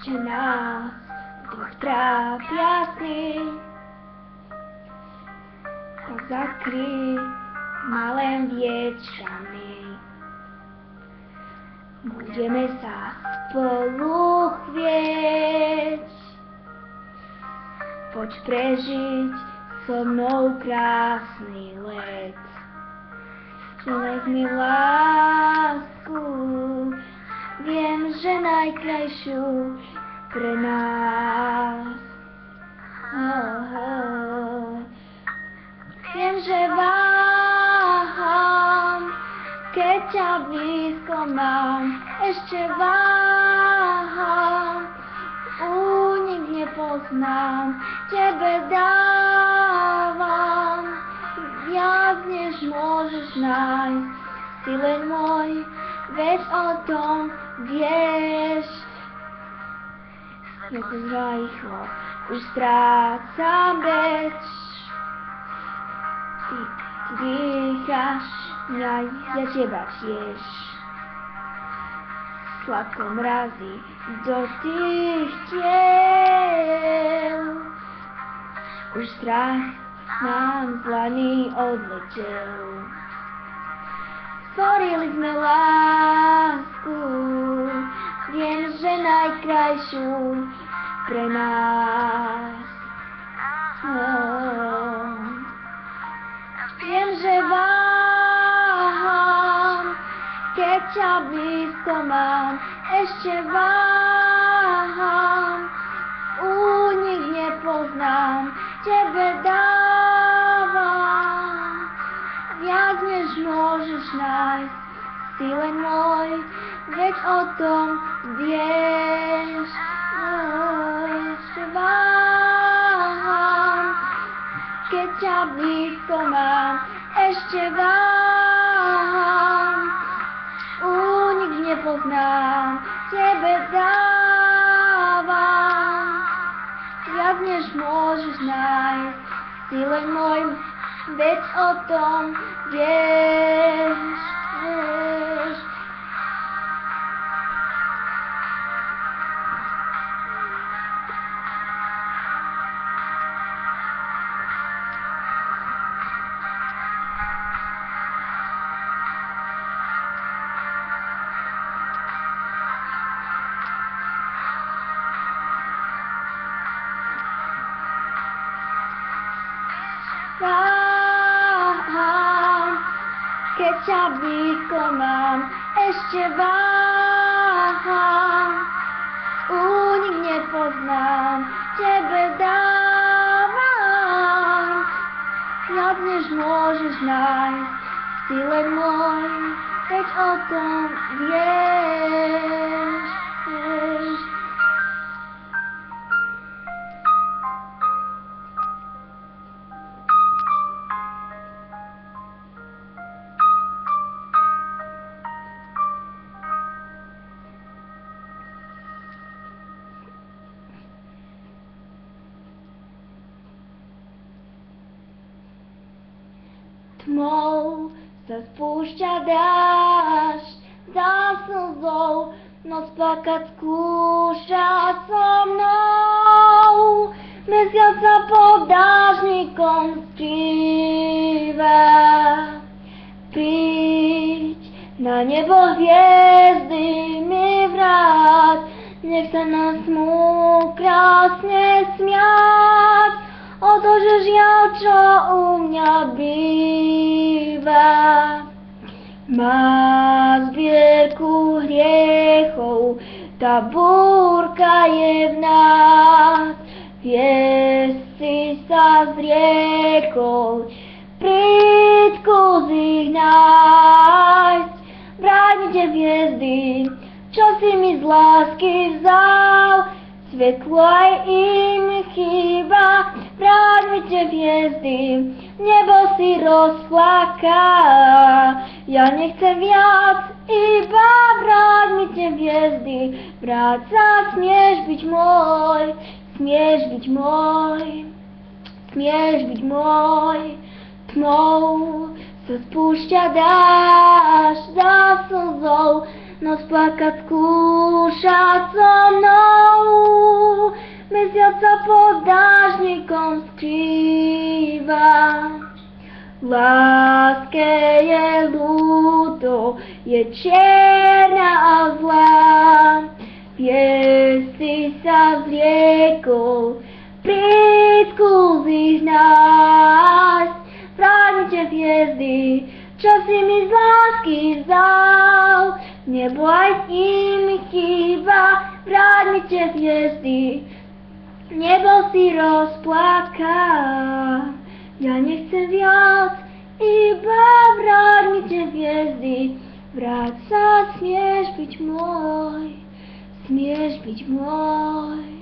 Ešte nás dvoch trápia sny, tak zakryj ma len viečkami. Budeme sa spolu chvieť, poď prežiť so mnou krásny let. Nech mi lásku, viem, že najkrajšiu pre nás. Viem, že váham, keď ťa blízko mám, ešte váham, únik nepoznám, tebe dávam viac, než môžeš nájsť, si len môj, veď o tom vieš. Ja to rýchlo už strácam reč, ty dýcháš mňa, ja teba tiež. Sladko mrazí do tých tiel, už strach nám zlaný odletel. Stvorili sme lásku, viem, že najkrajšiu pre nás. Viem, že váham, keď ťa blízko mám, ešte váham, únik nepoznám, tebe dávam viac, než môžeš nájsť, si len môj, veď o tom vieš. Ešte váham, keď ťa blízko mám, ešte váham, únik nepoznám, tebe dávam viac, než môžeš nájsť, si len môj, veď o tom vieš. Váham, keď ťa blízko mám, ešte váham, únik nepoznám, tebe dávam viac, než môžeš nájsť, si len môj, veď o tom vieš. Tmou sa spúšťa dážď, za slzou noc plakať skúša so mnou. Mesiac sa pod dážnikom skrýva, príď na nebo hviezdy mi vráť, nech sa nás smú krásne smiať. O to, že žiaľ, čo u mňa býva, má zbierku hriechov, tá búrka je v nás. Viesci sa zriekol, príď ich nájsť. Vrátite hviezdy, čo si mi z lásky vzal, svetlo aj im chýba. Vrátite hviezdy, nebo si rozplaká. Ja nechcem viac, iba vrátite hviezdy. Vráť sa, smieš byť môj, smieš byť môj, smieš byť môj. Tmou sa spúšťa dážď, za slzou noc plakať skúšať so mnou. Mesiac sa pod dážnikom skrýva. Láske je ľúto, je čierna a zlá. Piesy sa zriekol, prískuzy nás. Vráťte hviezdy, čo si mi z lásky vzal. Nebo aj s nimi chýba, vráťte hviezdy, nebo si rozplaká. Ja nechcem viac, iba vráťte hviezdy. Vráť sa, smieš byť môj, smieš byť môj.